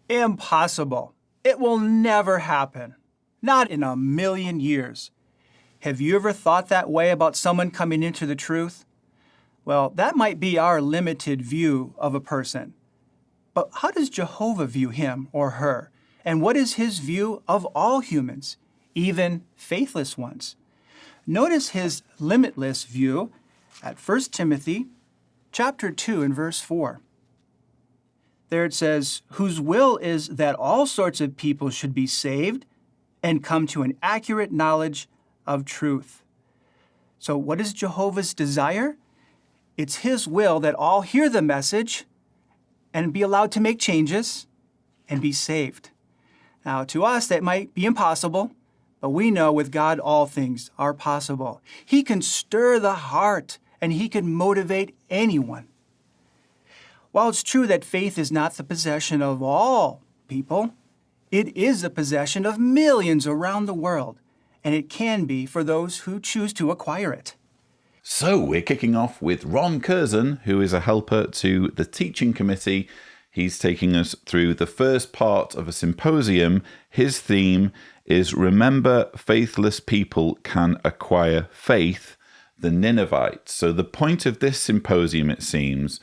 Impossible. It will never happen. Not in a million years. Have you ever thought that way about someone coming into the truth? Well, that might be our limited view of a person. But how does Jehovah view him or her? And what is his view of all humans, even faithless ones? Notice his limitless view at 1 Timothy chapter 2 and verse 4. There it says, whose will is that all sorts of people should be saved and come to an accurate knowledge of truth. So what is Jehovah's desire? It's his will that all hear the message and be allowed to make changes and be saved. Now, to us, that might be impossible, but we know with God all things are possible. He can stir the heart and he can motivate anyone. While it's true that faith is not the possession of all people, it is the possession of millions around the world, and it can be for those who choose to acquire it. So we're kicking off with Ron Curzan, who is a helper to the teaching committee. He's taking us through the first part of a symposium. His theme is Remember Faithless People Can Acquire Faith, the Ninevites. So the point of this symposium, it seems,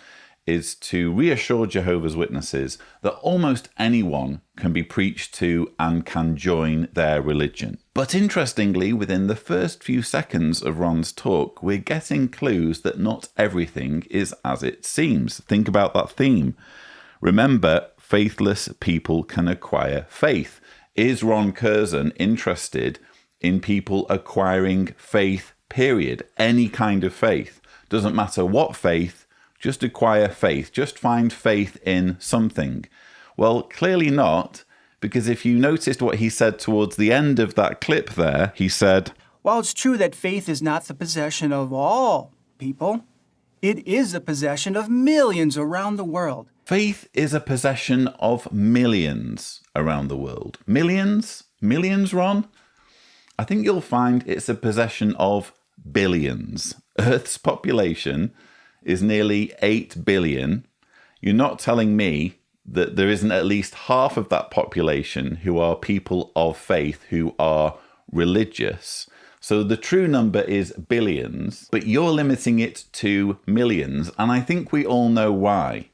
is to reassure Jehovah's Witnesses that almost anyone can be preached to and can join their religion. But interestingly, within the first few seconds of Ron's talk, we're getting clues that not everything is as it seems. Think about that theme. Remember, faithless people can acquire faith. Is Ron Curzan interested in people acquiring faith, period? Any kind of faith. Doesn't matter what faith, just acquire faith. Just find faith in something. Well, clearly not, because if you noticed what he said towards the end of that clip there, he said, while it's true that faith is not the possession of all people, it is the possession of millions around the world. Faith is a possession of millions around the world. Millions? Millions, Ron? I think you'll find it's a possession of billions. Earth's population is nearly 8 billion. You're not telling me that there isn't at least half of that population who are people of faith, who are religious. So the true number is billions, but you're limiting it to millions. And I think we all know why.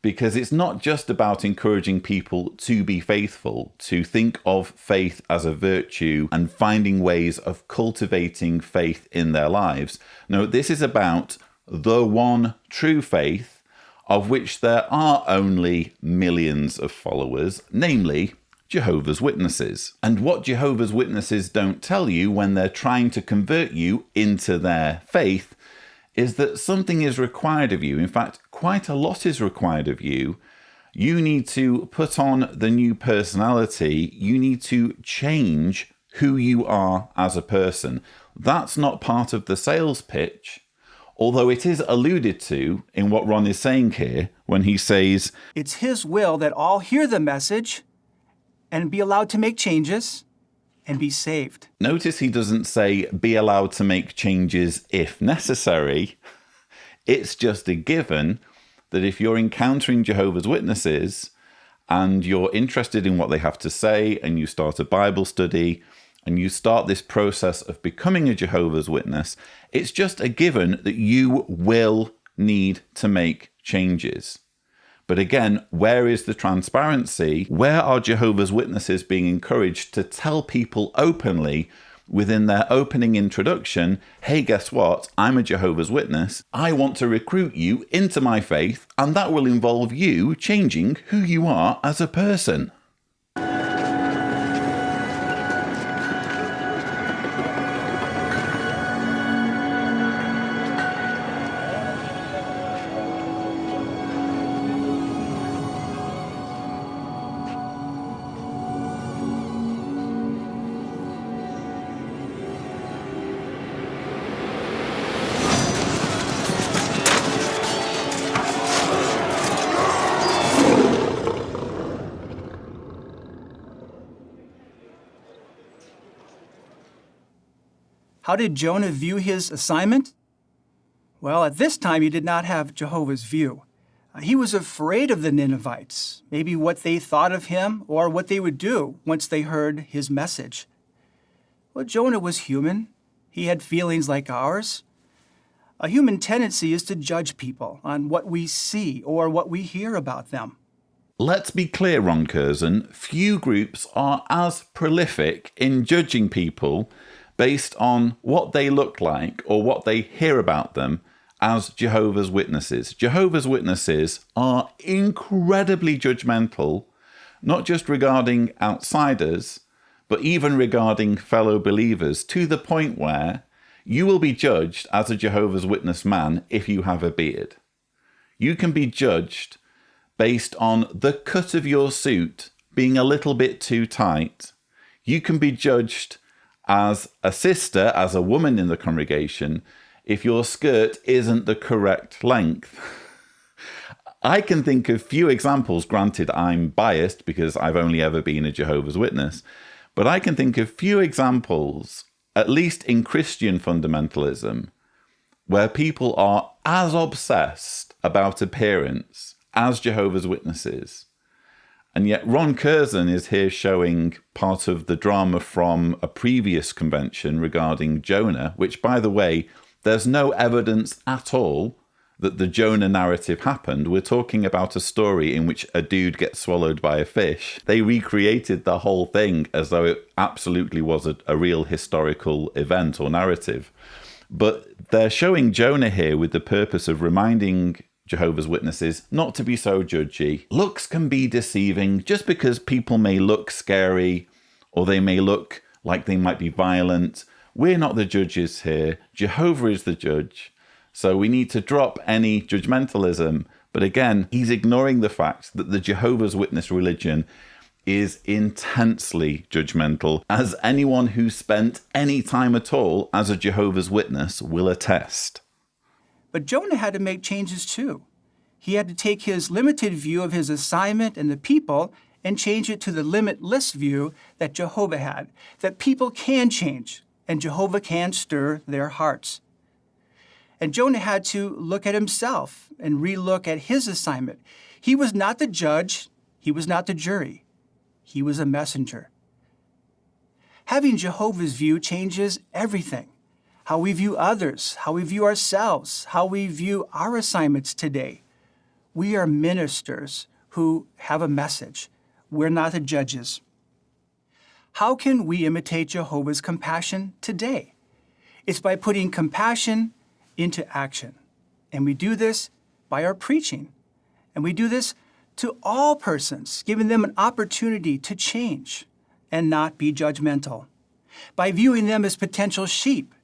Because it's not just about encouraging people to be faithful, to think of faith as a virtue and finding ways of cultivating faith in their lives. No, this is about the one true faith, of which there are only millions of followers, namely Jehovah's Witnesses. And what Jehovah's Witnesses don't tell you when they're trying to convert you into their faith is that something is required of you. In fact, quite a lot is required of you. You need to put on the new personality. You need to change who you are as a person. That's not part of the sales pitch. Although it is alluded to in what Ron is saying here when he says, it's his will that all hear the message and be allowed to make changes and be saved. Notice he doesn't say be allowed to make changes if necessary. It's just a given that if you're encountering Jehovah's Witnesses and you're interested in what they have to say and you start a Bible study and you start this process of becoming a Jehovah's Witness, it's just a given that you will need to make changes. But again, where is the transparency? Where are Jehovah's Witnesses being encouraged to tell people openly within their opening introduction, hey, guess what? I'm a Jehovah's Witness. I want to recruit you into my faith, and that will involve you changing who you are as a person. How did Jonah view his assignment? Well, at this time, he did not have Jehovah's view. He was afraid of the Ninevites, maybe what they thought of him or what they would do once they heard his message. Well, Jonah was human. He had feelings like ours. A human tendency is to judge people on what we see or what we hear about them. Let's be clear, Ron Curzan, few groups are as prolific in judging people based on what they look like or what they hear about them as Jehovah's Witnesses. Jehovah's Witnesses are incredibly judgmental, not just regarding outsiders, but even regarding fellow believers, to the point where you will be judged as a Jehovah's Witness man if you have a beard. You can be judged based on the cut of your suit being a little bit too tight. You can be judged as a sister, as a woman in the congregation, if your skirt isn't the correct length. I can think of few examples, granted I'm biased because I've only ever been a Jehovah's Witness, but I can think of few examples, at least in Christian fundamentalism, where people are as obsessed about appearance as Jehovah's Witnesses. And yet Ron Curzan is here showing part of the drama from a previous convention regarding Jonah, which, by the way, there's no evidence at all that the Jonah narrative happened. We're talking about a story in which a dude gets swallowed by a fish. They recreated the whole thing as though it absolutely was a real historical event or narrative. But they're showing Jonah here with the purpose of reminding Jehovah's Witnesses not to be so judgy. Looks can be deceiving. Just because people may look scary or they may look like they might be violent, we're not the judges here. Jehovah is the judge. So we need to drop any judgmentalism. But again, he's ignoring the fact that the Jehovah's Witness religion is intensely judgmental, as anyone who spent any time at all as a Jehovah's Witness will attest. But Jonah had to make changes too. He had to take his limited view of his assignment and the people and change it to the limitless view that Jehovah had, that people can change and Jehovah can stir their hearts. And Jonah had to look at himself and relook at his assignment. He was not the judge. He was not the jury. He was a messenger. Having Jehovah's view changes everything. How we view others, how we view ourselves, how we view our assignments today. We are ministers who have a message. We're not the judges. How can we imitate Jehovah's compassion today? It's by putting compassion into action. And we do this by our preaching. And we do this to all persons, giving them an opportunity to change and not be judgmental. By viewing them as potential sheep,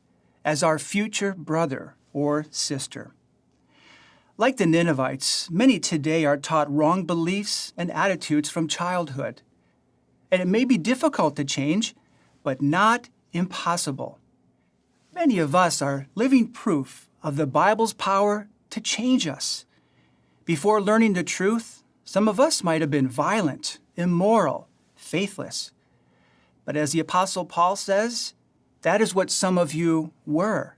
as our future brother or sister. Like the Ninevites, many today are taught wrong beliefs and attitudes from childhood. And it may be difficult to change, but not impossible. Many of us are living proof of the Bible's power to change us. Before learning the truth, some of us might have been violent, immoral, faithless. But as the Apostle Paul says, that is what some of you were.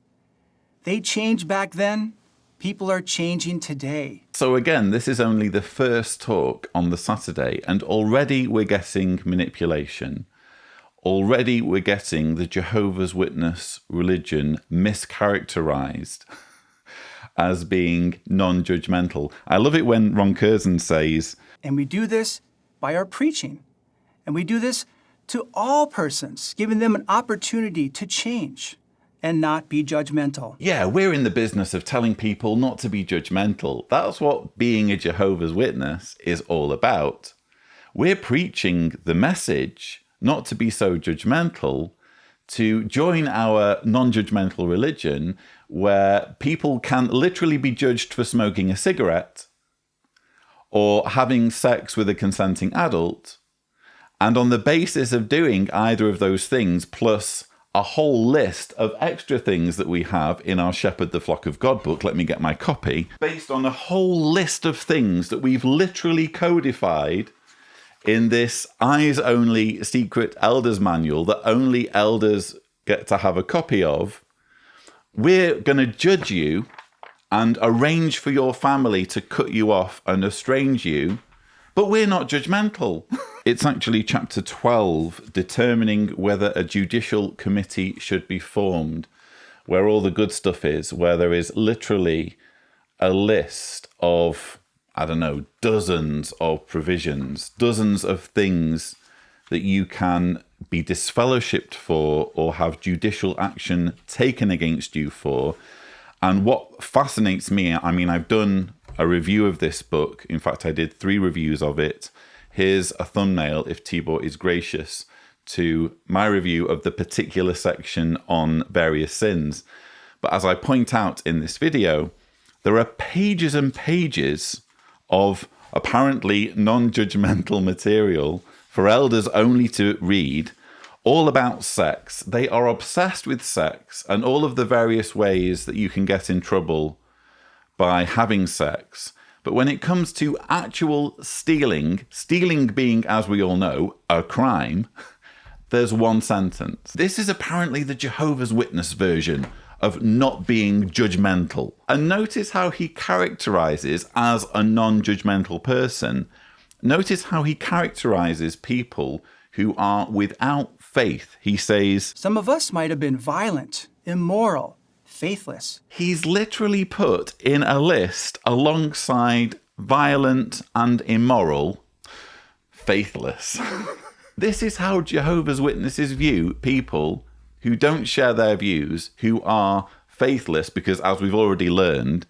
They changed back then. People are changing today. So again, this is only the first talk on the Saturday, and already we're getting manipulation. Already we're getting the Jehovah's Witness religion mischaracterized as being non-judgmental. I love it when Ron Curzan says, and we do this by our preaching. And we do this to all persons, giving them an opportunity to change and not be judgmental. Yeah, we're in the business of telling people not to be judgmental. That's what being a Jehovah's Witness is all about. We're preaching the message not to be so judgmental, to join our non-judgmental religion where people can literally be judged for smoking a cigarette or having sex with a consenting adult. And on the basis of doing either of those things, plus a whole list of extra things that we have in our Shepherd the Flock of God book, let me get my copy, based on a whole list of things that we've literally codified in this eyes-only secret elders manual that only elders get to have a copy of, we're going to judge you and arrange for your family to cut you off and estrange you, but we're not judgmental. It's actually chapter 12, determining whether a judicial committee should be formed, where all the good stuff is, where there is literally a list of, I don't know, dozens of provisions, dozens of things that you can be disfellowshipped for or have judicial action taken against you for. And what fascinates me, I mean, I've done a review of this book. In fact, I did 3 reviews of it. Here's a thumbnail, if Tibor is gracious, to my review of the particular section on various sins. But as I point out in this video, there are pages and pages of apparently non-judgmental material for elders only to read, all about sex. They are obsessed with sex and all of the various ways that you can get in trouble by having sex. But when it comes to actual stealing being, as we all know, a crime, there's one sentence. This is apparently the Jehovah's Witness version of not being judgmental. And notice how he characterizes as a non-judgmental person. Notice how he characterizes people who are without faith. He says, some of us might have been violent, immoral, faithless. He's literally put in a list alongside violent and immoral, faithless. This is how Jehovah's Witnesses view people who don't share their views, who are faithless, because as we've already learned,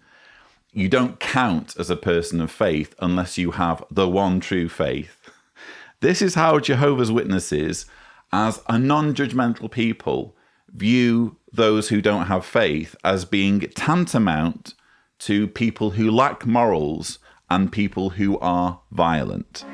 you don't count as a person of faith unless you have the one true faith. This is how Jehovah's Witnesses, as a non-judgmental people, view those who don't have faith as being tantamount to people who lack morals and people who are violent.